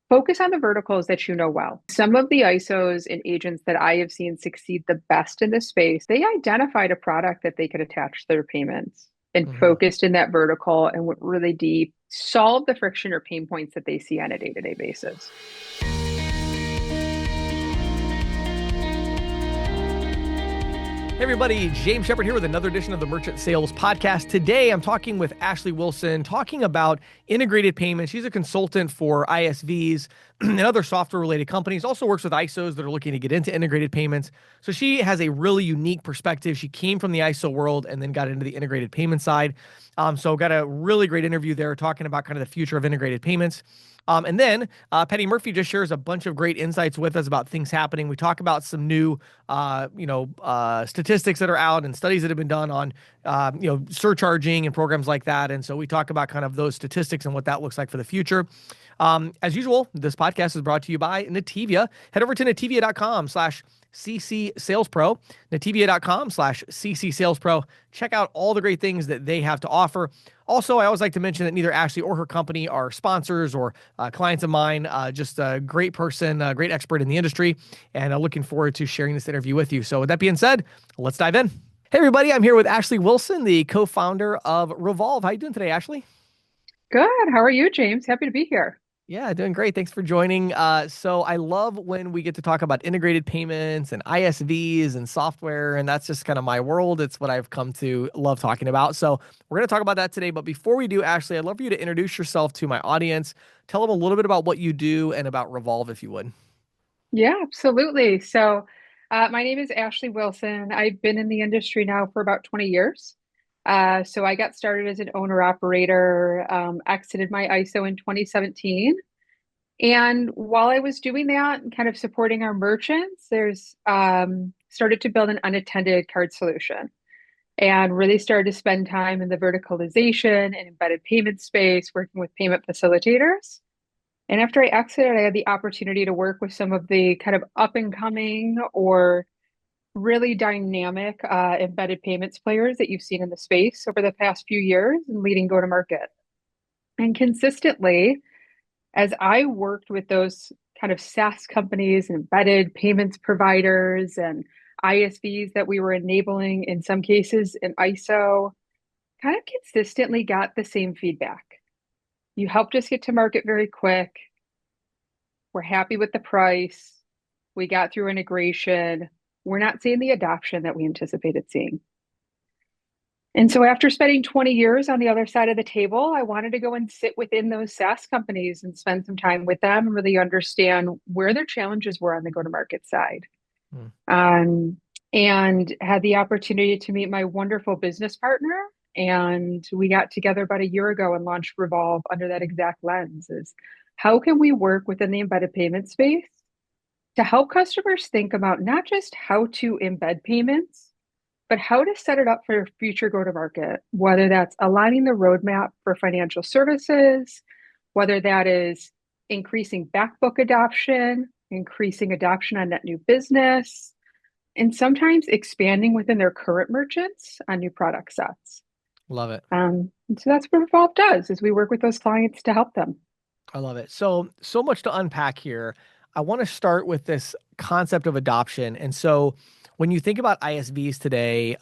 Focus on the verticals that you know well. Some of the ISOs and agents that I have seen succeed the best in this space, they identified a product that they could attach to their payments and Hmm. focused in that vertical and went really deep, solved the friction or pain points that they see on a day-to-day basis. Hey everybody, James Shepard here with another edition of the Merchant Sales Podcast. Today I'm talking with Ashley Willson, talking about integrated payments. She's a consultant for ISVs and other software related companies, also works with ISOs that are looking to get into integrated payments. So she has a really unique perspective. She came from the ISO world and then got into the integrated payment side. So got a really great interview there talking about kind of the future of integrated payments. And then Patti Murphy just shares a bunch of great insights with us about things happening. We talk about some new, statistics that are out and studies that have been done on, surcharging and programs like that. And so we talk about kind of those statistics and what that looks like for the future. As usual, this podcast is brought to you by Nativia. Head over to nativia.com/CC Sales Pro, nativia.com/CC Sales Pro. Check out all the great things that they have to offer. Also, I always like to mention that neither Ashley or her company are sponsors or clients of mine. Just a great person, a great expert in the industry, and looking forward to sharing this interview with you. So with that being said, let's dive in. Hey, everybody. I'm here with Ashley Willson, the co-founder of Revolve. How you doing today, Ashley? Good. How are you, James? Happy to be here. Yeah, doing great. Thanks for joining. So I love when we get to talk about integrated payments and ISVs and software, and that's just kind of my world. It's what I've come to love talking about. So we're going to talk about that today. But before we do, Ashley, I'd love for you to introduce yourself to my audience. Tell them a little bit about what you do and about Revolve, if you would. Yeah, absolutely. My name is Ashley Wilson. I've been in the industry now for about 20 years. So, I got started as an owner operator, exited my ISO in 2017. And while I was doing that and kind of supporting our merchants, there's started to build an unattended card solution and really started to spend time in the verticalization and embedded payment space, working with payment facilitators. And after I exited, I had the opportunity to work with some of the kind of up and coming or really dynamic embedded payments players that you've seen in the space over the past few years and leading go to market. And consistently, as I worked with those kind of SaaS companies, embedded payments providers, and ISVs that we were enabling in some cases in ISO, kind of consistently got the same feedback. You helped us get to market very quick. We're happy with the price. We got through integration. We're not seeing the adoption that we anticipated seeing. And so after spending 20 years on the other side of the table, I wanted to go and sit within those SaaS companies and spend some time with them and really understand where their challenges were on the go-to-market side. Hmm. Um, and had the opportunity to meet my wonderful business partner. And we got together about a year ago and launched Revolve under that exact lens is how can we work within the embedded payment space to help customers think about not just how to embed payments, but how to set it up for future go to market, whether that's aligning the roadmap for financial services, whether that is increasing backbook adoption, increasing adoption on net new business, and sometimes expanding within their current merchants on new product sets. Love it. And so that's what Revolve does is we work with those clients to help them. I love it. So much to unpack here. I want to start with this concept of adoption. And so when you think about ISVs today,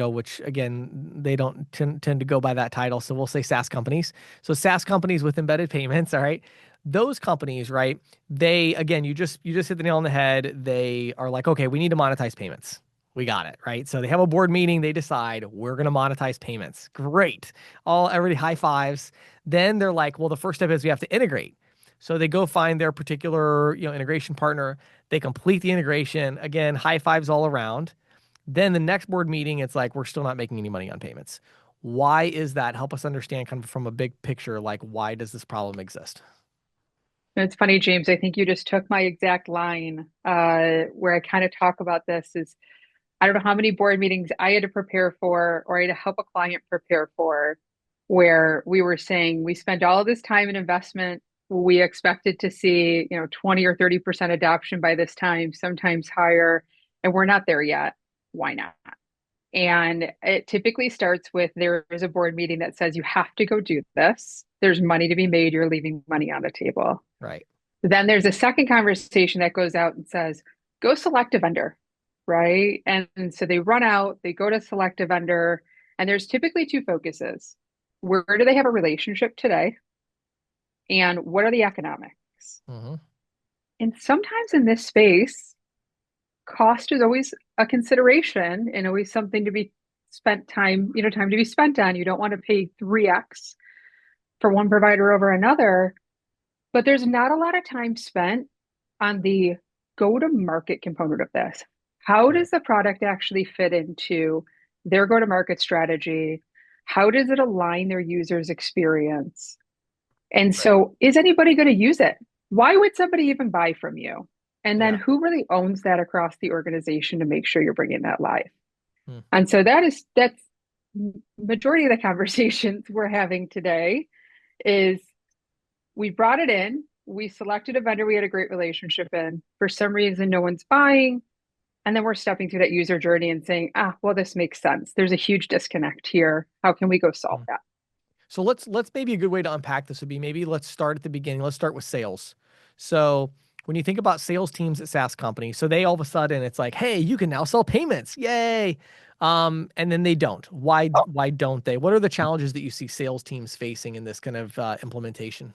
which again, they don't tend to go by that title. So we'll say SaaS companies. So SaaS companies with embedded payments. All right. Those companies, right? They, again, you just hit the nail on the head. They are like, okay, we need to monetize payments. We got it, right? So they have a board meeting. They decide we're going to monetize payments. Great. Everybody high fives. Then they're like, well, the first step is we have to integrate. So they go find their particular, integration partner. They complete the integration. Again, high fives all around. Then the next board meeting, it's like, we're still not making any money on payments. Why is that? Help us understand kind of from a big picture, like why does this problem exist? And it's funny, James, I think you just took my exact line where I kind of talk about this is I don't know how many board meetings I had to prepare for or I had to help a client prepare for where we were saying we spent all of this time and investment. We expected to see, 20 or 30% adoption by this time, sometimes higher, and we're not there yet. Why not? And it typically starts with there is a board meeting that says you have to go do this. There's money to be made. You're leaving money on the table. Right. Then there's a second conversation that goes out and says, go select a vendor, right? And so they run out, they go to select a vendor, and there's typically two focuses. Where do they have a relationship today? And what are the economics? Hmm. And sometimes in this space, cost is always a consideration and always something to be spent time, time to be spent on. You don't want to pay 3x for one provider over another, but there's not a lot of time spent on the go to market component of this. How Right. does the product actually fit into their go to market strategy? How does it align their user's experience? And Right. so, is anybody going to use it? Why would somebody even buy from you? And then, Yeah. who really owns that across the organization to make sure you're bringing that live? Hmm. And so, that's majority of the conversations we're having today is we brought it in, we selected a vendor we had a great relationship in. For some reason, no one's buying. And then we're stepping through that user journey and saying, well, this makes sense. There's a huge disconnect here. How can we go solve Hmm. that? So let's maybe a good way to unpack this would be maybe let's start at the beginning. Let's start with sales. So when you think about sales teams at SaaS companies, so they all of a sudden it's like, hey, you can now sell payments. Yay. And then they don't. Why don't they? What are the challenges that you see sales teams facing in this kind of implementation?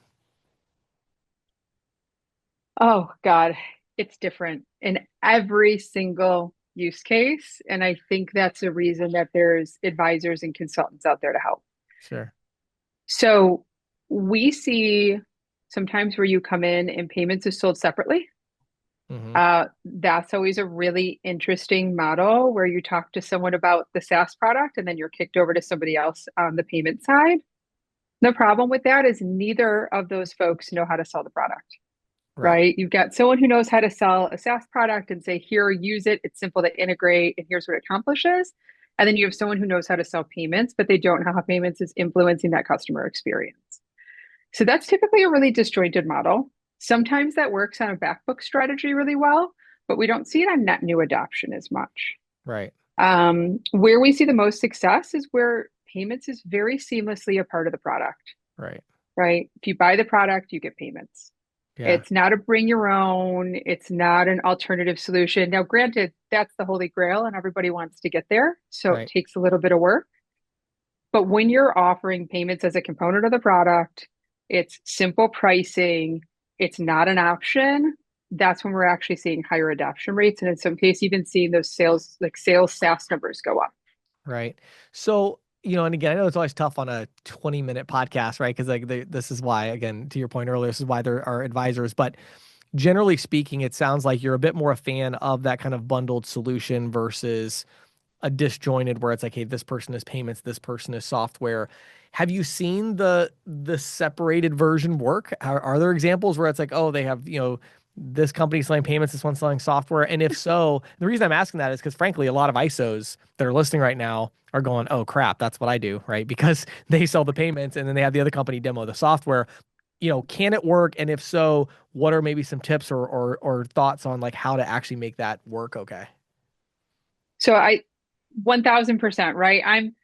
Oh, God, it's different in every single use case. And I think that's the reason that there's advisors and consultants out there to help. Sure. So we see sometimes where you come in and payments is sold separately. Hmm. That's always a really interesting model where you talk to someone about the SaaS product and then you're kicked over to somebody else on the payment side. The problem with that is neither of those folks know how to sell the product, Right. right? You've got someone who knows how to sell a SaaS product and say, here, use it. It's simple to integrate, and here's what it accomplishes. And then you have someone who knows how to sell payments, but they don't know how payments is influencing that customer experience. So that's typically a really disjointed model. Sometimes that works on a backbook strategy really well, but we don't see it on net new adoption as much. Right. Where we see the most success is where payments is very seamlessly a part of the product, Right. right? If you buy the product, you get payments. Yeah. It's not a bring your own, it's not an alternative solution. Now, granted, that's the holy grail and everybody wants to get there. So it Right. takes a little bit of work. But when you're offering payments as a component of the product, it's simple pricing, it's not an option. That's when we're actually seeing higher adoption rates. And in some cases, even seeing those sales, like sales SaaS numbers go up. Right. So, and again, I know it's always tough on a 20-minute podcast, right? Because like this is why, again, to your point earlier, this is why there are advisors. But generally speaking, it sounds like you're a bit more a fan of that kind of bundled solution versus a disjointed where it's like, hey, this person is payments, this person is software. Have you seen the separated version work? Are there examples where it's like, oh, they have, this company selling payments, this one selling software? And if so, the reason I'm asking that is because frankly, a lot of ISOs that are listening right now are going, oh crap, that's what I do, right? Because they sell the payments and then they have the other company demo the software. Can it work? And if so, what are maybe some tips or thoughts on like how to actually make that work okay? So I 1000%, right? I'm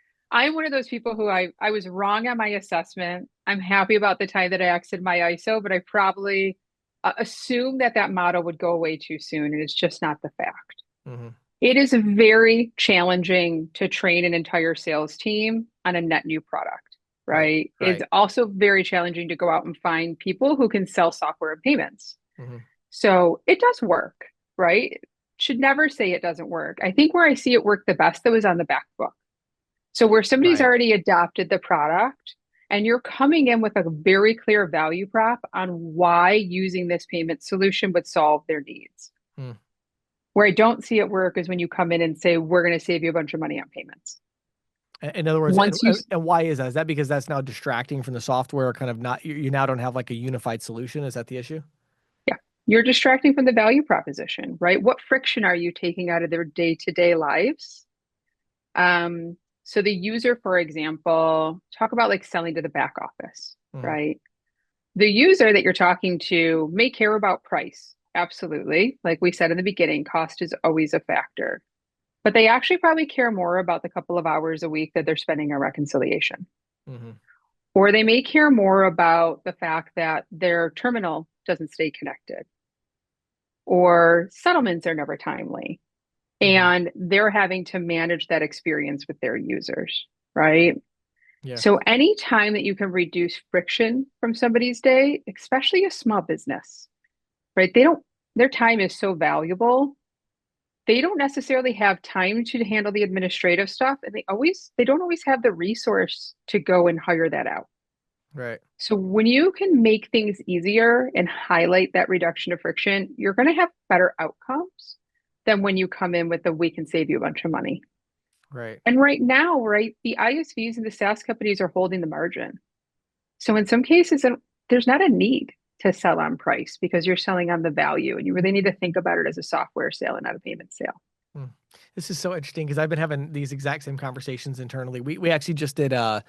one of those people who I was wrong on my assessment. I'm happy about the time that I exited my ISO, but I probably assumed that that model would go away too soon, and it's just not the fact. Hmm. It is very challenging to train an entire sales team on a net new product, Right. right? It's Right. also very challenging to go out and find people who can sell software and payments. Hmm. So it does work, right? Should never say it doesn't work. I think where I see it work the best though is on the back book. So where somebody's Right. already adopted the product and you're coming in with a very clear value prop on why using this payment solution would solve their needs. Hmm. Where I don't see it work is when you come in and say, we're going to save you a bunch of money on payments. In other words, and, Once you, and why is that? Is that because that's now distracting from the software, kind of not, you now don't have like a unified solution? Is that the issue? yeah, you're distracting from the value proposition, right? What friction are you taking out of their day-to-day lives? So the user, for example, talk about like selling to the back office, Hmm. right? The user that you're talking to may care about price. Absolutely. Like we said in the beginning, cost is always a factor, but they actually probably care more about the couple of hours a week that they're spending on reconciliation. Hmm. Or they may care more about the fact that their terminal doesn't stay connected, or settlements are never timely. Hmm. And they're having to manage that experience with their users, right? Yeah. So any time that you can reduce friction from somebody's day, especially a small business, right? Their time is so valuable. They don't necessarily have time to handle the administrative stuff, and they don't always have the resource to go and hire that out. Right. So when you can make things easier and highlight that reduction of friction, you're going to have better outcomes than when you come in with the we can save you a bunch of money. Right. And right now, right, the ISVs and the SaaS companies are holding the margin. So in some cases, there's not a need to sell on price because you're selling on the value, and you really need to think about it as a software sale and not a payment sale. Hmm. This is so interesting because I've been having these exact same conversations internally. We actually just did a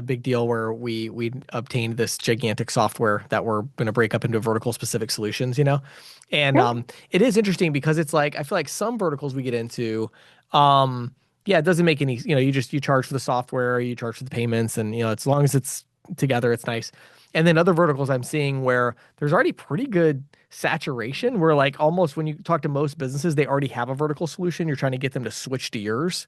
big deal where we obtained this gigantic software that we're going to break up into vertical specific solutions, and Yep. it is interesting because it's like I feel like some verticals we get into, yeah, it doesn't make any, you charge for the software, you charge for the payments, and as long as it's together, it's nice. And then other verticals I'm seeing where there's already pretty good saturation where like almost when you talk to most businesses, they already have a vertical solution. You're trying to get them to switch to yours.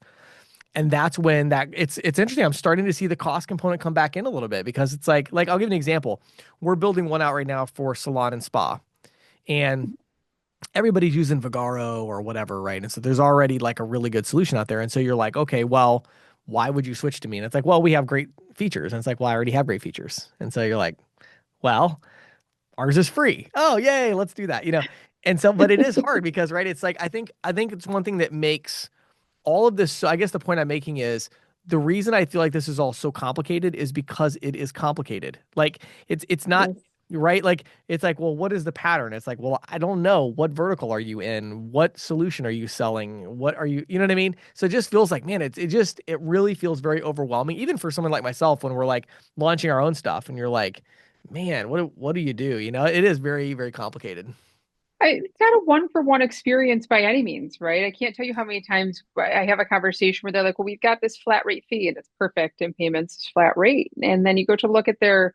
And that's when that it's interesting. I'm starting to see the cost component come back in a little bit because it's like I'll give you an example. We're building one out right now for salon and spa. And everybody's using Vagaro or whatever, right? And so there's already like a really good solution out there. And so you're like, okay, well, why would you switch to me? And it's like, well, we have great features. And it's like, well, I already have great features. And so you're like, well, ours is free. Oh, yay, let's do that, And so, but it is hard because, right? It's like I think it's one thing that makes all of this. So I guess the point I'm making is the reason I feel like this is all so complicated is because it is complicated. Like it's not Yes. right. Like it's like, well, what is the pattern? It's like, well, I don't know. What vertical are you in? What solution are you selling? What are you, you know what I mean? So it just feels like, man, it really feels very overwhelming, even for someone like myself when we're like launching our own stuff and you're like, man, what do you do? It is very, very complicated. It's not a one for one experience by any means, right? I can't tell you how many times I have a conversation where they're like, well, we've got this flat rate fee and it's perfect and payments is flat rate. And then you go to look at their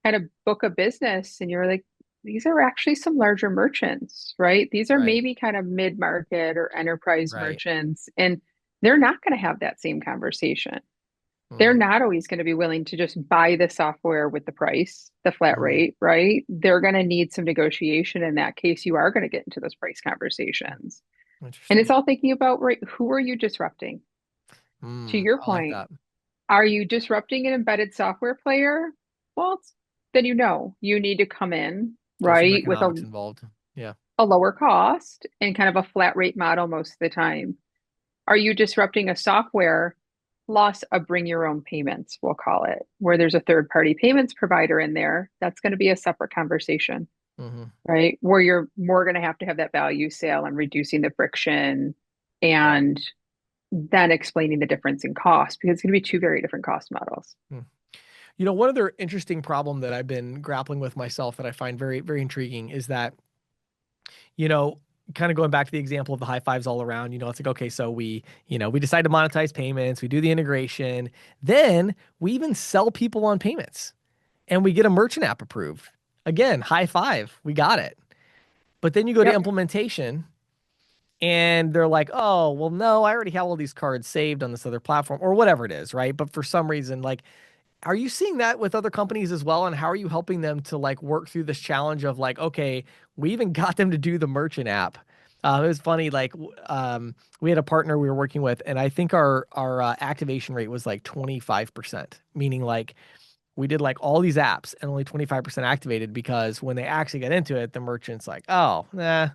kind of book of business and you're like, these are actually some larger merchants, right? These are Right. maybe kind of mid-market or enterprise Right. merchants, and they're not going to have that same conversation. They're Hmm. not always going to be willing to just buy the software with the price, the flat Hmm. rate, right? They're going to need some negotiation. In that case, you are going to get into those price conversations. And it's Interesting. all thinking about, right, who are you disrupting? To Hmm. your I like point, that. are you disrupting an embedded software player? Well, then you need to come in, There's some right, with economics involved. Yeah. a lower cost and kind of a flat rate model most of the time. Are you disrupting a software plus a bring your own payments, we'll call it, where there's a third party payments provider in there? That's going to be a separate conversation, Hmm. right? Where you're more going to have that value sale and reducing the friction Right. and then explaining the difference in cost because it's going to be two very different cost models. Hmm. One other interesting problem that I've been grappling with myself that I find very, very intriguing is that, you know, kind of going back to the example of the high fives all around, it's like, okay, so we decide to monetize payments, we do the integration, then we even sell people on payments and we get a merchant app approved. Again, high five, we got it. But then you go to Yep. implementation and they're like, oh, well, no, I already have all these cards saved on this other platform or whatever it is, right? But for some reason, like, are you seeing that with other companies as well? And how are you helping them to like work through this challenge of like, okay, we even got them to do the merchant app. It was funny, like we had a partner we were working with, and I think our activation rate was like 25%, meaning like we did like all these apps and only 25% activated because when they actually got into it, the merchant's like, oh, nah,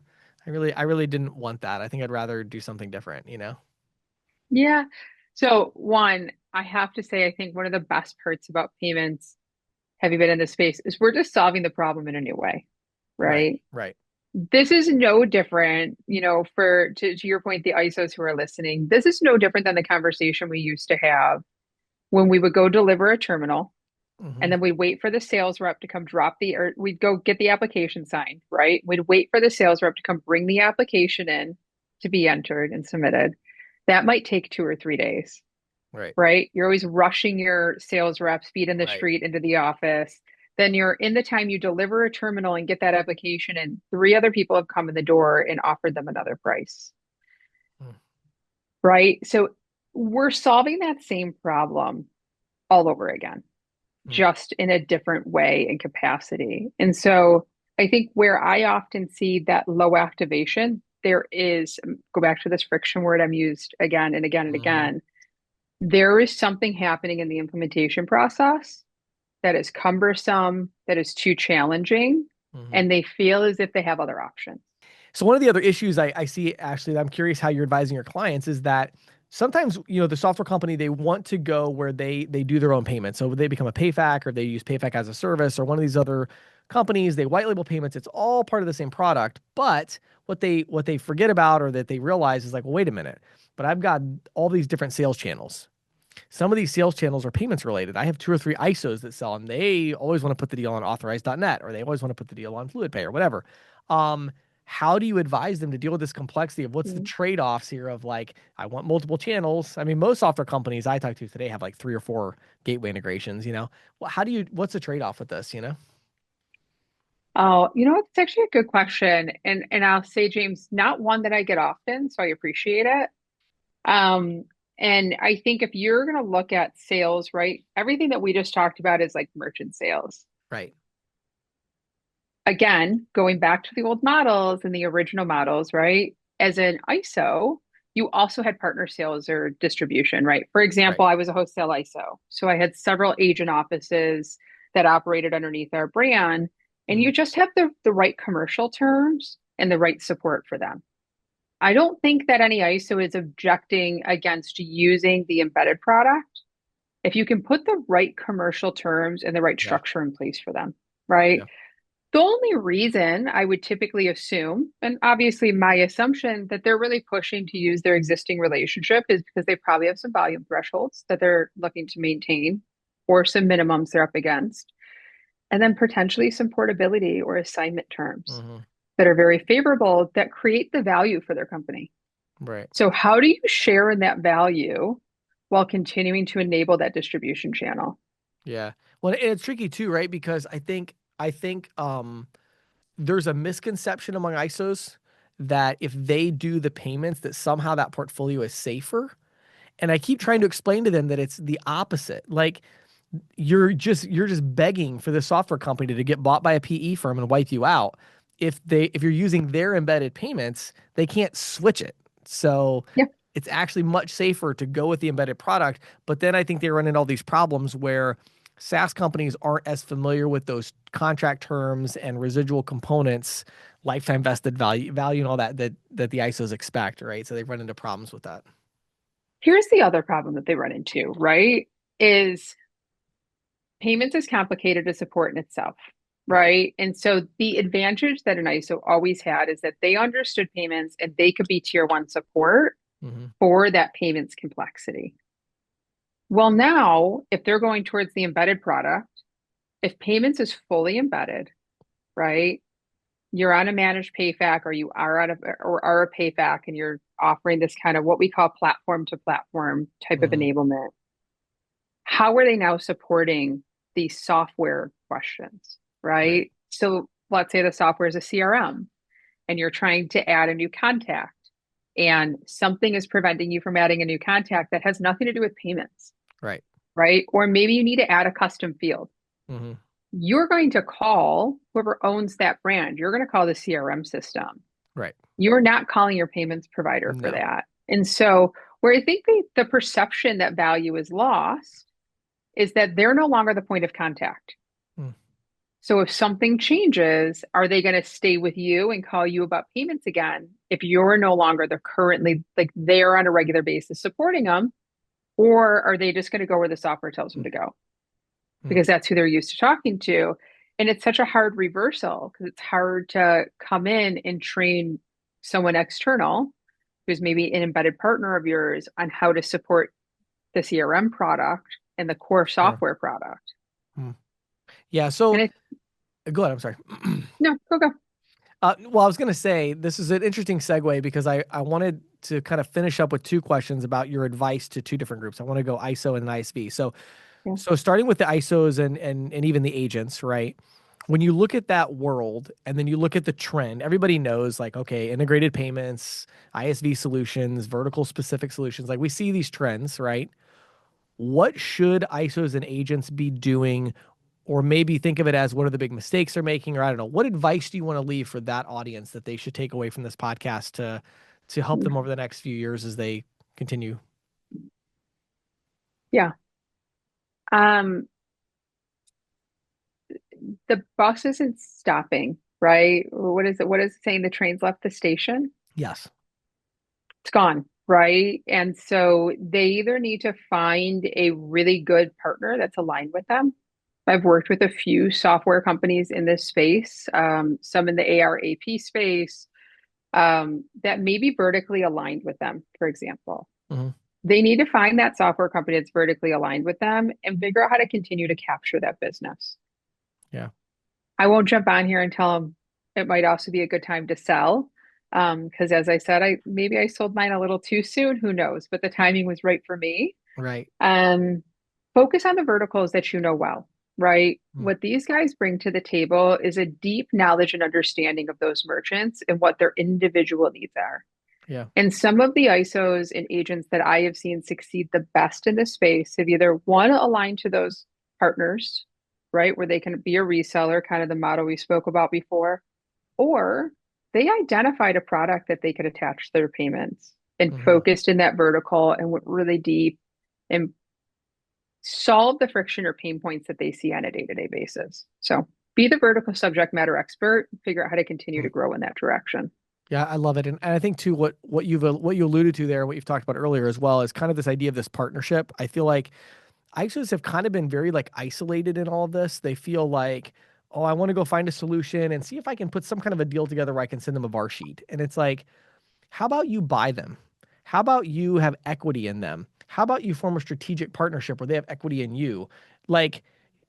I really didn't want that. I think I'd rather do something different. Yeah. So, one, I have to say, I think one of the best parts about payments, have you been in this space, is we're just solving the problem in a new way, Right, right? right. This is no different, for to your point, the ISOs who are listening, this is no different than the conversation we used to have when we would go deliver a terminal and Hmm. then we'd wait for the sales rep to come or we'd go get the application signed, right? We'd wait for the sales rep to come bring the application in to be entered and submitted. That might take 2 or 3 days, Right, right? You're always rushing your sales reps feet in the right. street into the office. then you're in the time you deliver a terminal and get that application, and three other people have come in the door and offered them another price, Mm, right? So we're solving that same problem all over again, mm, just in a different way and capacity. And so I think where I often see that low activation, there is, go back to this friction word I'm used again and again and mhm, again. There is something happening in the implementation process that is cumbersome, that is too challenging, mhm. and they feel as if they have other options. So one of the other issues I see, Ashley, that I'm curious how you're advising your clients is that sometimes, the software company, they want to go where they do their own payments. So they become a PayFac or they use PayFac as a service or one of these other companies, they white label payments. It's all part of the same product. But what they forget about or that they realize is like, well, wait a minute, but I've got all these different sales channels. Some of these sales channels are payments related. I have two or three ISOs that sell, and they always want to put the deal on authorized.net or they always want to put the deal on FluidPay or whatever. Um, how do you advise them to deal with this complexity of what's the Mm. trade-offs here of like, I want multiple channels. I mean, most software companies I talk to today have like three or four gateway integrations. Well, what's the trade-off with this? Oh, it's actually a good question. And I'll say, James, not one that I get often, so I appreciate it. Um, and I think if you're going to look at sales, right, everything that we just talked about is like merchant sales. Right. Again, going back to the old models and the original models, right? As an ISO, you also had partner sales or distribution, right? For Right. example, I was a wholesale ISO. So I had several agent offices that operated underneath our brand, and Mm, you just have the right commercial terms and the right support for them. I don't think that any ISO is objecting against using the embedded product if you can put the right commercial terms and the right yeah. structure in place for them, right? Yeah. The only reason I would typically assume, and obviously my assumption, that they're really pushing to use their existing relationship is because they probably have some volume thresholds that they're looking to maintain or some minimums they're up against, and then potentially some portability or assignment terms Hmm. that are very favorable that create the value for their company. Right. So, how do you share in that value while continuing to enable that distribution channel? Yeah. Well, and it's tricky too, right? Because I think there's a misconception among ISOs that if they do the payments, that somehow that portfolio is safer. And I keep trying to explain to them that it's the opposite. Like you're just begging for the software company to get bought by a PE firm and wipe you out. If you're using their embedded payments, they can't switch it. So Yeah. it's actually much safer to go with the embedded product. But then I think they run into all these problems where SaaS companies aren't as familiar with those contract terms and residual components, lifetime vested value and all that the ISOs expect, right? So they run into problems with that. Here's the other problem that they run into, right? Is payments is complicated to support in itself, Right. right? And so the advantage that an ISO always had is that they understood payments and they could be tier one support Hmm. for that payments complexity. Well, now, if they're going towards the embedded product, if payments is fully embedded, right? You're on a managed PayFac or you are on a or are a PayFac and you're offering this kind of what we call platform to platform type of Hmm. enablement. How are they now supporting these software questions, Right. right? So let's say the software is a CRM and you're trying to add a new contact and something is preventing you from adding a new contact that has nothing to do with payments, Right. right? Or maybe you need to add a custom field. Hmm. You're going to call whoever owns that brand. You're going to call the CRM system. Right. You're not calling your payments provider for No. that. And so, where I think the perception that value is lost is that they're no longer the point of contact. Mm. So, if something changes, are they going to stay with you and call you about payments again if you're no longer the currently like they're on a regular basis supporting them? Or are they just going to go where the software tells them Mm. to go? Mm. Because that's who they're used to talking to. And it's such a hard reversal because it's hard to come in and train someone external who's maybe an embedded partner of yours on how to support the CRM product and the core Sure. software product. Mm. Yeah. And So it, go ahead. I'm sorry. no, go. Well, I was going to say this is an interesting segue because I wanted to kind of finish up with two questions about your advice to two different groups. I want to go ISO and an ISV. So Yeah. So starting with the ISOs and even the agents, right? When you look at that world and then you look at the trend, everybody knows like, okay, integrated payments, ISV solutions, vertical specific solutions, like we see these trends, right? What should ISOs and agents be doing? Or maybe think of it as what are the big mistakes they're making, or I don't know. What advice do you want to leave for that audience that they should take away from this podcast to help them over the next few years as they continue? Yeah. Um, the bus isn't stopping, right? What is it? What is it saying? The train's left the station. Yes. It's gone, right? And so they either need to find a really good partner that's aligned with them. I've worked with a few software companies in this space, some in the AR/AP space, that may be vertically aligned with them, for example. Hmm. They need to find that software company that's vertically aligned with them and figure out how to continue to capture that business. Yeah. I won't jump on here and tell them it might also be a good time to sell. Because as I said, I maybe I sold mine a little too soon, who knows? But the timing was right for me. Right. Um, Focus on the verticals that you know well, right? Mm. What these guys bring to the table is a deep knowledge and understanding of those merchants and what their individual needs are. Yeah. And some of the ISOs and agents that I have seen succeed the best in this space have either one aligned to those partners, right, where they can be a reseller, kind of the model we spoke about before, or they identified a product that they could attach to their payments and Hmm. focused in that vertical and went really deep and solve the friction or pain points that they see on a day-to-day basis. So be the vertical subject matter expert, figure out how to continue to grow in that direction. Yeah, I love it, and I think too what you alluded to there, what you've talked about earlier as well, is kind of this idea of this partnership. I feel like ISOs have kind of been very like isolated in all of this. They feel like, oh, I want to go find a solution and see if I can put some kind of a deal together where I can send them a VAR sheet. And it's like, how about you buy them? How about you have equity in them? How about you form a strategic partnership where they have equity in you? Like,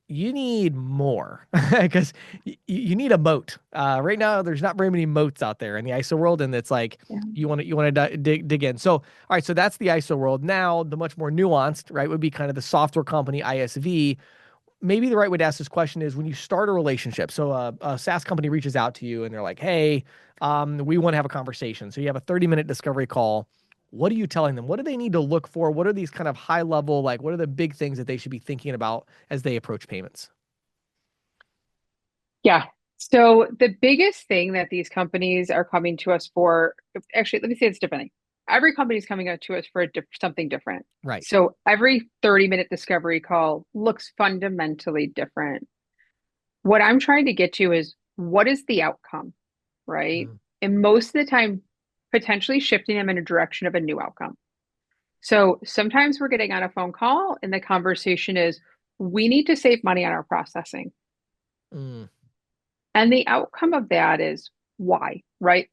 you need more because you need a moat. Right now, there's not very many moats out there in the ISO world, and it's like Yeah. you want to dig in. So, all right, so that's the ISO world. Now, the much more nuanced, right, would be kind of the software company ISV. Maybe the right way to ask this question is when you start a relationship. So, a SaaS company reaches out to you and they're like, "Hey, we want to have a conversation." So you have a 30-minute discovery call. What are you telling them? What do they need to look for? What are these kind of high level, like, what are the big things that they should be thinking about as they approach payments? Yeah. So the biggest thing that these companies are coming to us for, actually, let me say this differently. Every company is coming out to us for something different. Right. So every 30-minute discovery call looks fundamentally different. What I'm trying to get to is what is the outcome, right? Mm. And most of the time, potentially shifting them in a direction of a new outcome. So sometimes we're getting on a phone call and the conversation is, we need to save money on our processing. Mm. And the outcome of that is why, right?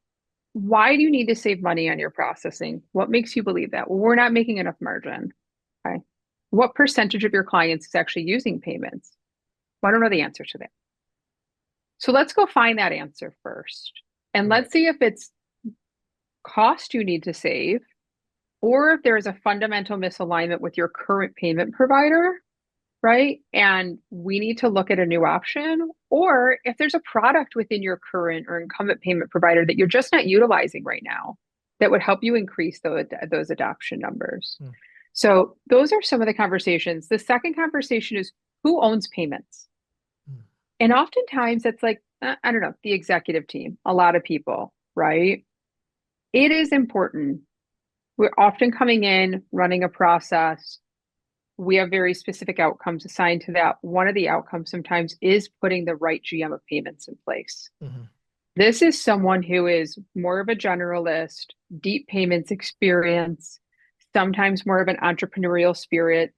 Why do you need to save money on your processing? What makes you believe that? Well, we're not making enough margin. Okay. What percentage of your clients is actually using payments? Well, I don't know the answer to that. So let's go find that answer first. And Right. let's see if it's cost you need to save, or if there's a fundamental misalignment with your current payment provider, right? And we need to look at a new option, or if there's a product within your current or incumbent payment provider that you're just not utilizing right now that would help you increase those adoption numbers. Mm. So those are some of the conversations. The second conversation is who owns payments? Mm. And oftentimes it's like, I don't know, the executive team, a lot of people, right? It is important. We're often coming in, running a process. We have very specific outcomes assigned to that. One of the outcomes sometimes is putting the right GM of payments in place. Mhm. This is someone who is more of a generalist, deep payments experience, sometimes more of an entrepreneurial spirit,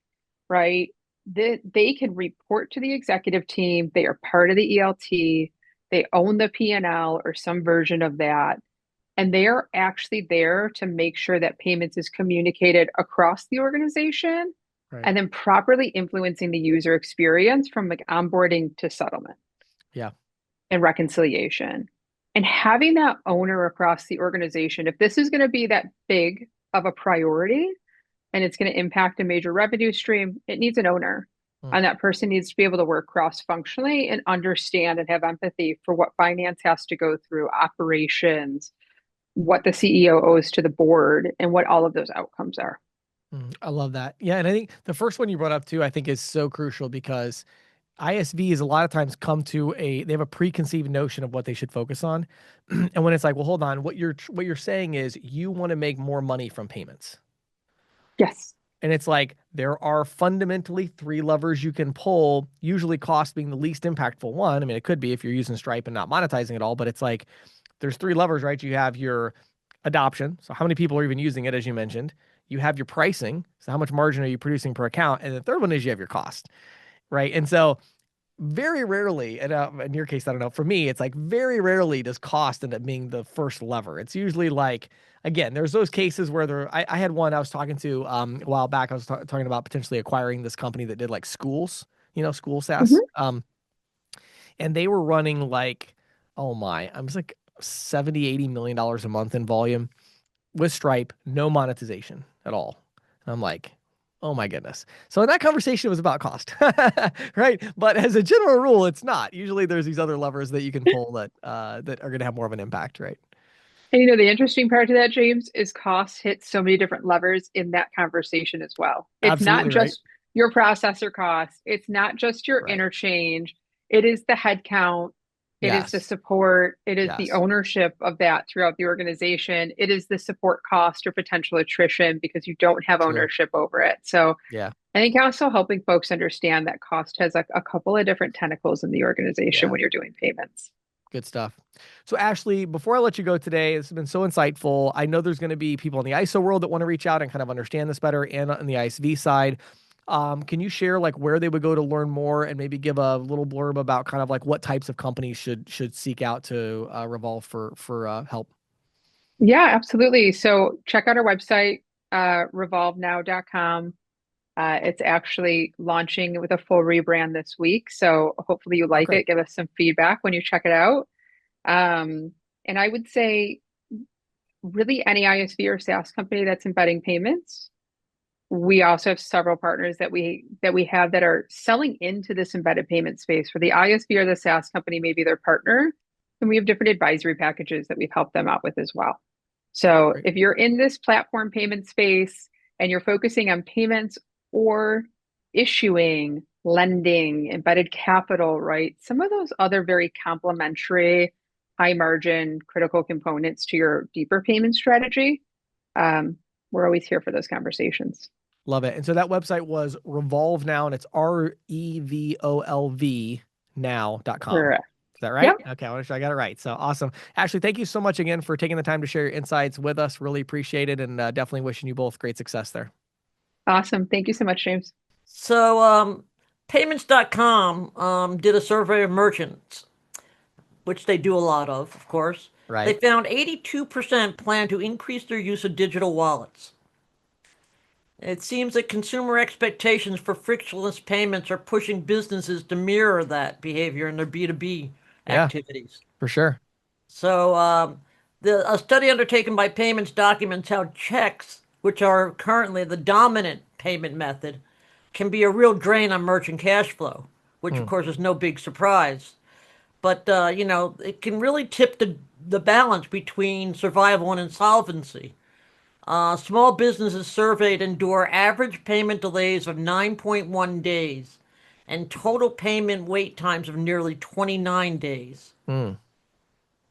right? They can report to the executive team. They are part of the ELT. They own the P&L or some version of that. And they are actually there to make sure that payments is communicated across the organization Right. and then properly influencing the user experience from like onboarding to settlement Yeah. and reconciliation. And having that owner across the organization, if this is going to be that big of a priority and it's going to impact a major revenue stream, it needs an owner. Mm. And that person needs to be able to work cross-functionally and understand and have empathy for what finance has to go through, operations, what the CEO owes to the board, and what all of those outcomes are. I love that. Yeah, and I think the first one you brought up too, I think is so crucial because ISVs a lot of times come to they have a preconceived notion of what they should focus on. And when it's like, well, hold on, what you're saying is you want to make more money from payments. Yes. And it's like there are fundamentally three levers you can pull, usually cost being the least impactful one. I mean, it could be if you're using Stripe and not monetizing it all, but it's like there's three levers, right? You have your adoption. So how many people are even using it, as you mentioned? You have your pricing. So how much margin are you producing per account? And the third one is you have your cost, right? And so very rarely, and in your case, I don't know, for me, it's like very rarely does cost end up being the first lever. It's usually like, again, there's those cases where I had one I was talking to a while back. I was talking about potentially acquiring this company that did like schools, school SaaS. Hmm. And they were running like, oh my, I was like 70, $80 million a month in volume with Stripe, no monetization at all. And I'm like, oh my goodness. So in that conversation, it was about cost, right? But as a general rule, it's not. Usually there's these other levers that you can pull that are going to have more of an impact, right? And the interesting part to that, James, is cost hits so many different levers in that conversation as well. It's not Absolutely right. just your processor cost, it's not just your Right. interchange, it is the headcount, it is the Yes. support, it is the Yes. ownership of that throughout the organization, it is the support cost or potential attrition because you don't have True. ownership over it. So Yeah. I think also helping folks understand that cost has a couple of different tentacles in the organization Yeah. when you're doing payments. Good stuff. So, Ashley, before I let you go today, this has been so insightful. I know there's going to be people in the ISO world that want to reach out and kind of understand this better, and on the ISV side. Can you share like where they would go to learn more, and maybe give a little blurb about kind of like what types of companies should seek out to Revolve for help? Yeah, absolutely. So check out our website, revolvenow.com. It's actually launching with a full rebrand this week. So hopefully you Oh, like great. it. Give us some feedback when you check it out. And I would say really any ISV or SaaS company that's embedding payments. We also have several partners that we have that are selling into this embedded payment space for the ISV or the SaaS company, maybe their partner. And we have different advisory packages that we've helped them out with as well. So Great. if you're in this platform payment space and you're focusing on payments or issuing, lending, embedded capital, right? Some of those other very complementary, high margin, critical components to your deeper payment strategy. Um, we're always here for those conversations. Love it. And so that website was Revolve Now, and it's REVOLV now.com. Correct. Is that right? Yep. Okay, I want to make sure I got it right. So awesome. Ashley, thank you so much again for taking the time to share your insights with us. Really appreciate it, and definitely wishing you both great success there. Awesome. Thank you so much, James. So, payments.com did a survey of merchants, which they do a lot of course. They Right. found 82% plan to increase their use of digital wallets. It seems that consumer expectations for frictionless payments are pushing businesses to mirror that behavior in their B2B Yeah, activities. for sure. So, a study undertaken by Payments documents how checks, which are currently the dominant payment method, can be a real drain on merchant cash flow, which of Hmm. course is no big surprise. But it can really tip the balance between survival and insolvency. Small businesses surveyed endure average payment delays of 9.1 days and total payment wait times of nearly 29 days. Hmm.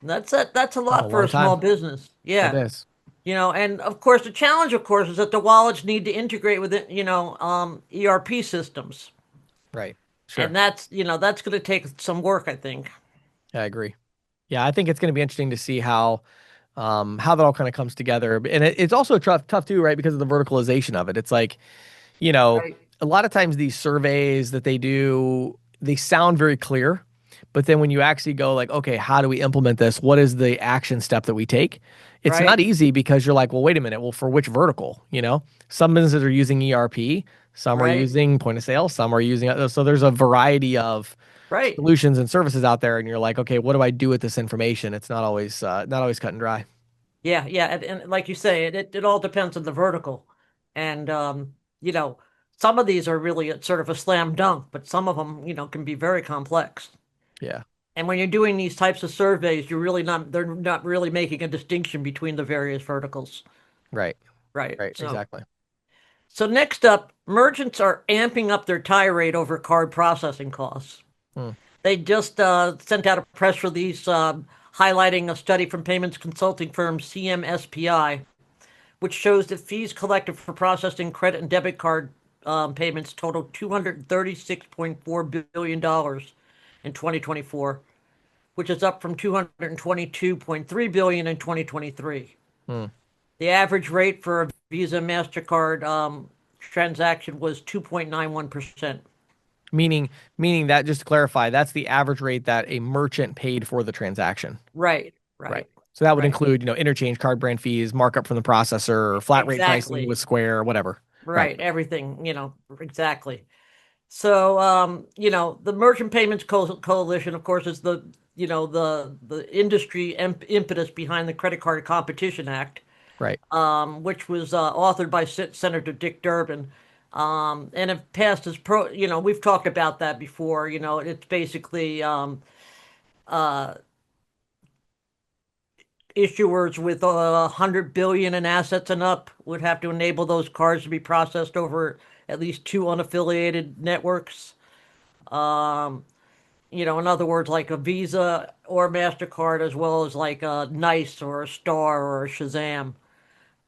That's a That's a lot for long a small time. business. It Yeah. is. And of course the challenge of course is that the wallets need to integrate with it, ERP systems. Right. And Sure. that's going to take some work, I think. Yeah, I agree. Yeah, I think it's going to be interesting to see how that all kind of comes together. And it's also tough too, right? Because of the verticalization of it. It's like, you know, Right. a lot of times these surveys that they do, they sound very clear, but then when you actually go like, okay, how do we implement this? What is the action step that we take? It's not Right? easy because you're like, well, wait a minute. Well, for which vertical? Some businesses are using ERP, some are Right? using point of sale, some are using, so there's a variety of Right. solutions and services out there. And you're like, okay, what do I do with this information? It's not always cut and dry. Yeah, yeah, and like you say, it all depends on the vertical. And you know, some of these are really sort of a slam dunk, but some of them, can be very complex. Yeah. And when you're doing these types of surveys, they're not really making a distinction between the various verticals. Right. Right. Right. So, Exactly. so next up, merchants are amping up their tirade over card processing costs. Hmm. They just sent out a press release highlighting a study from payments consulting firm CMSPI, which shows that fees collected for processing credit and debit card payments totaled $236.4 billion in 2024, which is up from 222.3 billion in 2023. Hmm. The average rate for a Visa Mastercard transaction was 2.91%. Meaning that, just to clarify, that's the average rate that a merchant paid for the transaction. Right, Right. right, So that would right. include, interchange, card brand fees, markup from the processor, or flat rate pricing with Exactly. Square, or whatever. Right. Right. Everything, exactly. So, the Merchant Payments Coalition, of course, is the industry impetus behind the Credit Card Competition Act, Right. which was authored by Senator Dick Durbin, and it passed as pro. We've talked about that before. It's basically issuers with 100 billion in assets and up would have to enable those cards to be processed over at least two unaffiliated networks. Um, in other words, like a Visa or MasterCard, as well as like a Nice or a Star or a Shazam.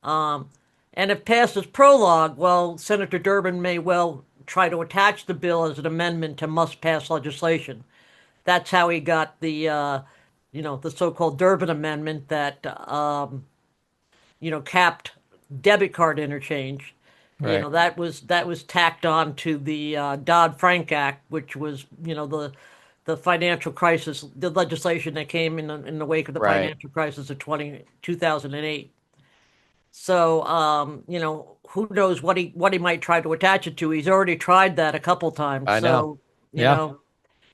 Um, and if passed as prologue, well, Senator Durbin may well try to attach the bill as an amendment to must-pass legislation. That's how he got the so-called Durbin Amendment that capped debit card interchange. Right. That was tacked on to the Dodd-Frank Act, which was the financial crisis, the legislation that came in the wake of the Right. financial crisis of 2008. So, who knows what he might try to attach it to? He's already tried that a couple times. I know. So, you Yeah. know,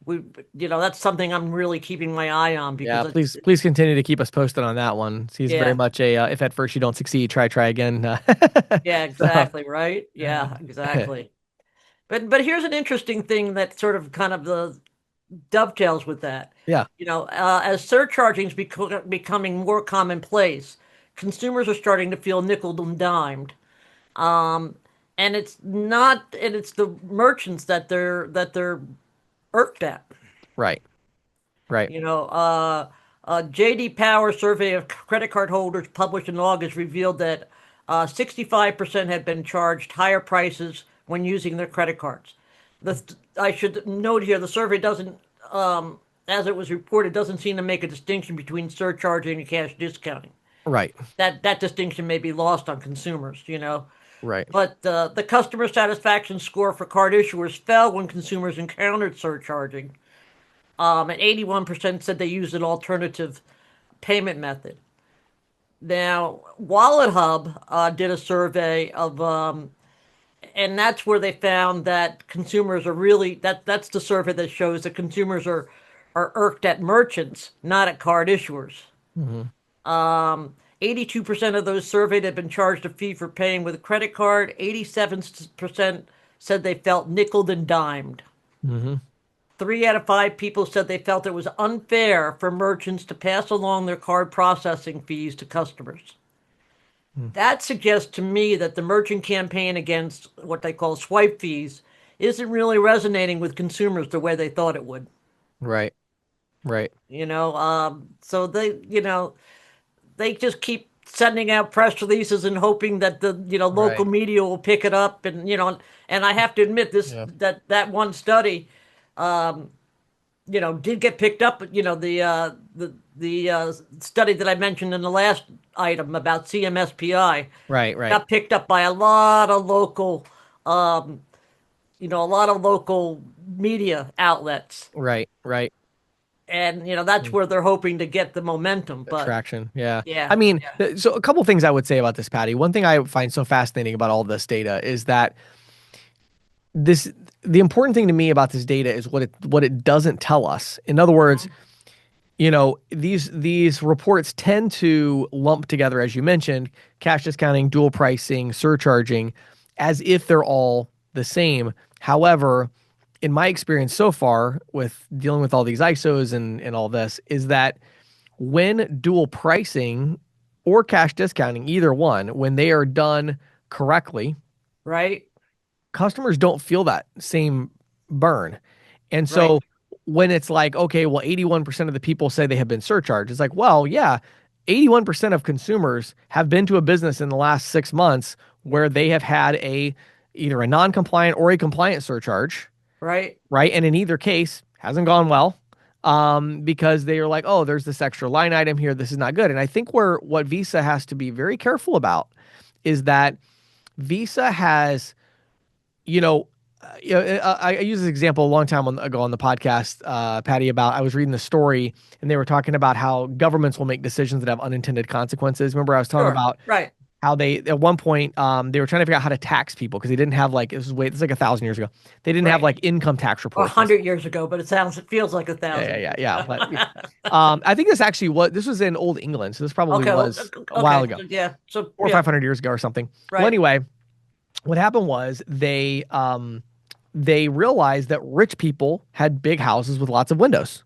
we, that's something I'm really keeping my eye on Yeah. because Please continue to keep us posted on that one. He's very yeah, much a, if at first you don't succeed, try again. yeah, So, exactly, right? Yeah, exactly. But here's an interesting thing that sort of kind of dovetails with that. yeah. As surcharging is becoming more commonplace, consumers are starting to feel nickel and dimed. Um, and it's the merchants that they're irked at. Right. Right. JD Power survey of credit card holders published in August revealed that 65% had been charged higher prices when using their credit cards. I should note here the survey doesn't, as it was reported, doesn't seem to make a distinction between surcharging and cash discounting. Right. That distinction may be lost on consumers. Right. But the customer satisfaction score for card issuers fell when consumers encountered surcharging. And 81% said they used an alternative payment method. Now, Wallet Hub did a survey and that's where they found that consumers are really that's the survey that shows that consumers are irked at merchants, not at card issuers. Hmm. 82% of those surveyed had been charged a fee for paying with a credit card. 87% said they felt nickeled and dimed. Hmm. 3 out of 5 people said they felt it was unfair for merchants to pass along their card processing fees to customers. That suggests to me that the merchant campaign against what they call swipe fees isn't really resonating with consumers the way they thought it would. Right. Right. So they just keep sending out press releases and hoping that the local Right. media will pick it up, and I have to admit this Yeah. that one study did get picked up. The study that I mentioned in the last item about CMSPI Right. Right. got picked up by um, a lot of local media outlets, Right. Right. and that's where they're hoping to get the momentum. But Attraction. Yeah. I yeah, mean, so a couple things I would say about this, Patty. One thing I find so fascinating about all this data is that this the important thing to me about this data is what it doesn't tell us. In other words, these reports tend to lump together, as you mentioned, cash discounting, dual pricing, surcharging, as if they're all the same. However, in my experience so far with dealing with all these ISOs and all this, is that when dual pricing or cash discounting, either one, when they are done correctly, Right. customers don't feel that same burn. And Right. so when it's like, okay, well, 81% of the people say they have been surcharged, it's like, well, yeah, 81% of consumers have been to a business in the last 6 months where they have had either a non-compliant or a compliant surcharge, Right. right? And in either case, hasn't gone well, because they are like, oh, there's this extra line item here. This is not good. And I think what Visa has to be very careful about is that Visa has, you know, I used this example a long time ago on the podcast, Patty, about I was reading the story and they were talking about how governments will make decisions that have unintended consequences. Remember, I was talking Sure. about Right. how they at one point they were trying to figure out how to tax people because they didn't have like this is like 1,000 years ago. They didn't have Right. like income tax A reports and stuff. 100 years ago, but it feels like a Yeah, yeah, thousand yeah, years yeah. ago. But I think this was in Old England, so this probably Okay. Well, was a while okay. ago, So, yeah. So, four or yeah. 500 years ago or something. Well, Right. anyway, what happened was they realized that rich people had big houses with lots of windows.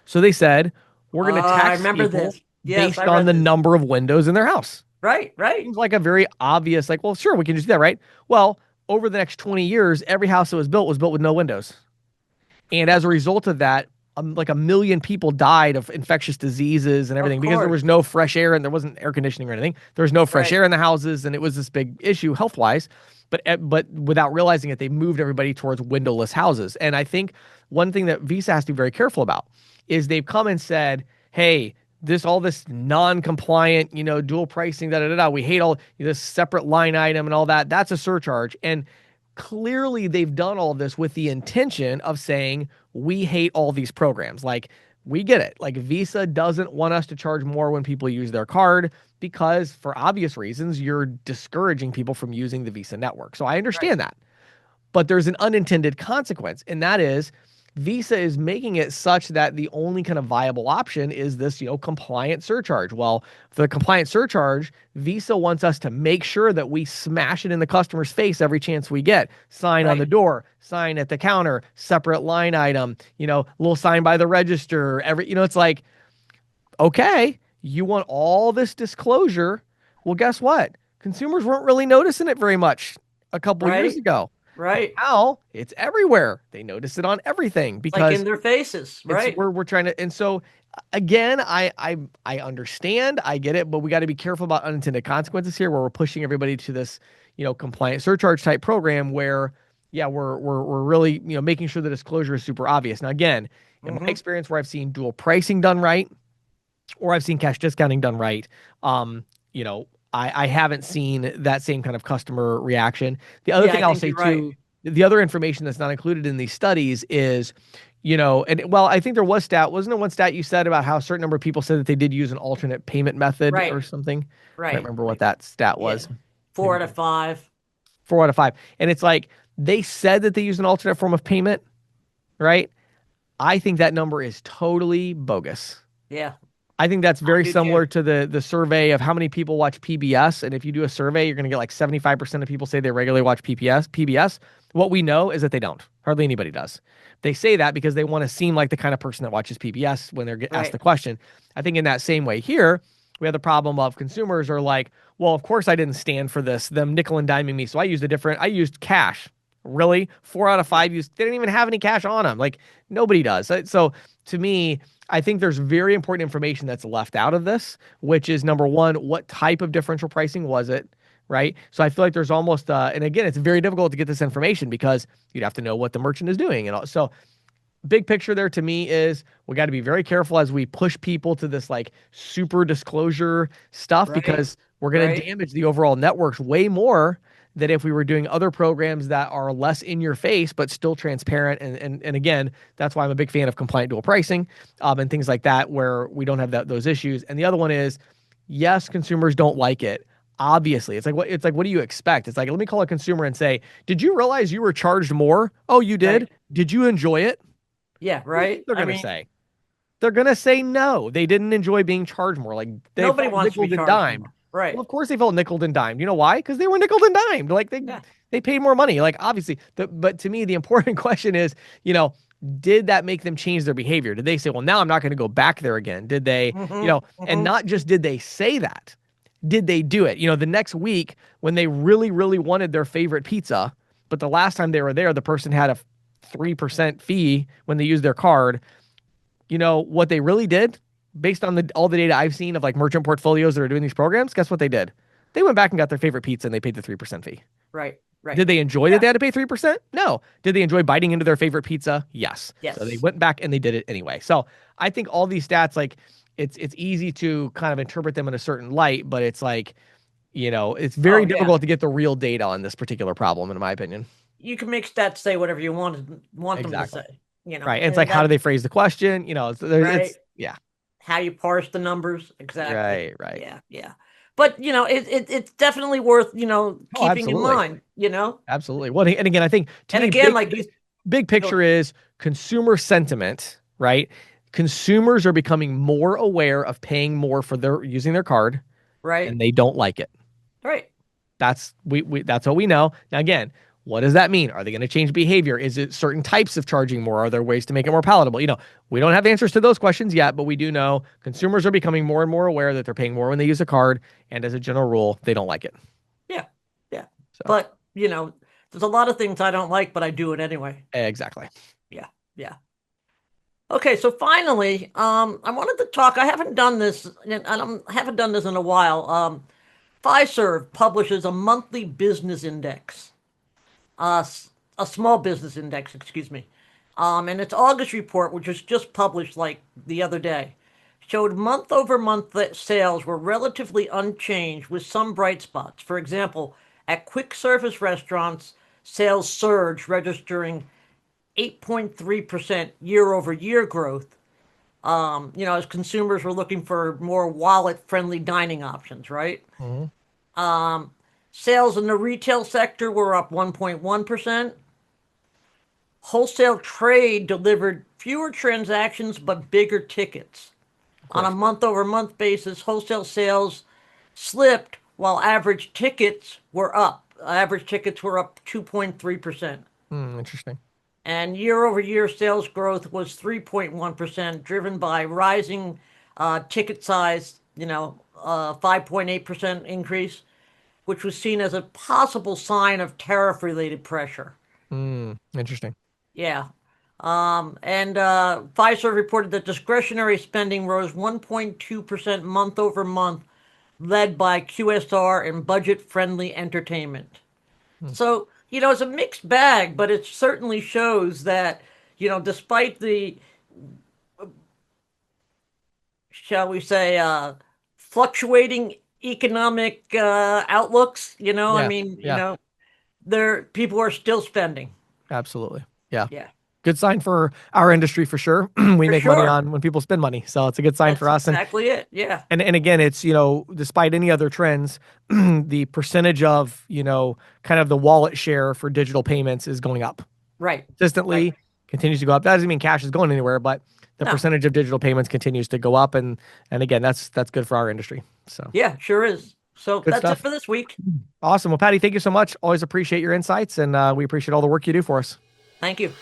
So they said, we're going to I tax remember people this. Yes, I based on read the this. number of windows in their house. Right. Right. Seems like a very obvious, like, well, sure, we can just do that, right? Well, over the next 20 years, every house that was built with no windows. And as a result of that, like 1 million people died of infectious diseases and Of everything because there was course. no fresh air and there wasn't air conditioning or anything. There was no fresh Right. air in the houses, and it was this big issue health wise. But without realizing it, they moved everybody towards windowless houses. And I think one thing that Visa has to be very careful about is they've come and said, "Hey, all this non-compliant, dual pricing, da da da da. We hate all this separate line item and all that. That's a surcharge." And clearly they've done all of this with the intention of saying we hate all these programs. Like, we get it. Like, Visa doesn't want us to charge more when people use their card because, for obvious reasons, you're discouraging people from using the Visa network. So I Right. understand that. But there's an unintended consequence, and that is Visa is making it such that the only kind of viable option is this, compliant surcharge. Well, for the compliant surcharge, Visa wants us to make sure that we smash it in the customer's face every chance we get. Sign on the Right. door, sign at the counter, separate line item, little sign by the register. It's like, okay, you want all this disclosure. Well, guess what? Consumers weren't really noticing it very much a couple years Right. ago. Right. Now it's everywhere. They notice it on everything It's like in because their faces. it's Right. we're trying to. And so again, I understand, I get it, but we got to be careful about unintended consequences here, where we're pushing everybody to this, compliant surcharge type program where, yeah, we're really, making sure the disclosure is super obvious. Now, again, in my Hmm. experience, where I've seen dual pricing done right, or I've seen cash discounting done right, um, I haven't seen that same kind of customer reaction. The other Yeah, I thing I'll think say you're right. too, the other information that's not included in these studies is, and well, I think wasn't there one stat you said about how a certain number of people said that they did use an alternate payment method or Right. something? I can't Right. remember what that stat Yeah. was. Four Maybe out of five. 4 out of 5. And it's like they said that they use an alternate form of payment, right? I think that number is totally bogus. Yeah. I think that's I very do too. similar to the survey of how many people watch PBS. And if you do a survey, you're going to get like 75% of people say they regularly watch PBS. What we know is that they don't. Hardly anybody does. They say that because they want to seem like the kind of person that watches PBS when they're asked the Right. question. I think in that same way here, we have the problem of consumers are like, well, of course I didn't stand for this, them nickel and diming me. So I used cash. Really? 4 out of 5 they didn't even have any cash on them. Like, nobody does. So to me, I think there's very important information that's left out of this, which is number one, what type of differential pricing was it? Right. So I feel like there's almost, and again, it's very difficult to get this information because you'd have to know what the merchant is doing. And so big picture there to me is we got to be very careful as we push people to this like super disclosure stuff Right. because we're going to Right. damage the overall networks way more than if we were doing other programs that are less in your face but still transparent. And again, that's why I'm a big fan of compliant dual pricing, and things like that where we don't have those issues. And the other one is, yes, consumers don't like it. Obviously, it's like what do you expect? It's like, let me call a consumer and say, did you realize you were charged more? Oh, you did? Right. Did you enjoy it? Yeah. What do you think Right. they're I going to mean, say? They're going to say no. They didn't enjoy being charged more. Like, they nobody felt wants to be nickel and charged dimed. more. Right. Well, of course they felt nickel and dimed. You know why? Because they were nickel and dimed. Like Yeah. they paid more money. Like obviously, but to me, the important question is, did that make them change their behavior? Did they say, well, now I'm not going to go back there again? Did they, Mm-hmm. and Mm-hmm. not just did they say that, did they do it? The next week when they really, really wanted their favorite pizza, but the last time they were there, the person had a 3% fee when they used their card. What they really did, based on all the data I've seen of like merchant portfolios that are doing these programs, guess what they did? They went back and got their favorite pizza and they paid the 3% fee. Right. Right. Did they enjoy that Yeah. they had to pay 3%? No. Did they enjoy biting into their favorite pizza? Yes. So they Yes. went back and they did it anyway. So I think all these stats, like it's easy to kind of interpret them in a certain light, but it's like, it's Oh very yeah. difficult to get the real data on this particular problem, in my opinion. You can make stats say whatever you want them to Exactly. say. Right. And it's like, And how do that they phrase the question? right. Yeah. How you parse the numbers exactly. Right. Right. Yeah. Yeah. But it's definitely worth Oh, keeping in absolutely. mind. Absolutely. Well, and again, I think to And me, again, like you. big Go picture is consumer sentiment, right? Consumers are becoming more aware of paying more for their using their card, right. and they don't like it. Right. That's what we know. Now, again, what does that mean? Are they going to change behavior? Is it certain types of charging more? Are there ways to make it more palatable? We don't have answers to those questions yet, but we do know consumers are becoming more and more aware that they're paying more when they use a card, and as a general rule, they don't like it. Yeah. Yeah. So, But there's a lot of things I don't like, but I do it anyway. exactly. Yeah. Yeah. Okay, so finally, I wanted to talk. I haven't done this, and haven't done this in a while. Fiserv publishes a monthly business index, a small business index, excuse me. And its August report, which was just published like the other day, showed month over month that sales were relatively unchanged with some bright spots. For example, at quick service restaurants, sales surged, registering 8.3% year over year growth. As consumers were looking for more wallet friendly dining options, right? Mhm. Sales in the retail sector were up 1.1%. Wholesale trade delivered fewer transactions but bigger tickets. Of On a course. month over month basis, wholesale sales slipped while average tickets were up. Average tickets were up 2.3%. Interesting. And year over year sales growth was 3.1%, driven by rising ticket size, 5.8% increase, which was seen as a possible sign of tariff related pressure. Interesting. Yeah. And Pfizer reported that discretionary spending rose 1.2% month over month, led by QSR and budget friendly entertainment. Hmm. So, it's a mixed bag, but it certainly shows that, despite the, shall we say, fluctuating economic outlooks, I Yeah. mean, Yeah. there people are still spending. Absolutely. Yeah. Yeah, Good sign for our industry for sure. We for make money sure. on when people spend money. So it's a good sign That's for us. And exactly it. Yeah. and again, it's, despite any other trends, the percentage of, kind of the wallet share for digital payments is going up Right. Right. consistently, continues to go up. That doesn't mean cash is going anywhere, but the No. percentage of digital payments continues to go up. And again, that's good for our industry. So Yeah, sure is. So good that's it stuff. for this week. Awesome. Well, Patty, thank you so much. Always appreciate your insights, and we appreciate all the work you do for us. Thank you.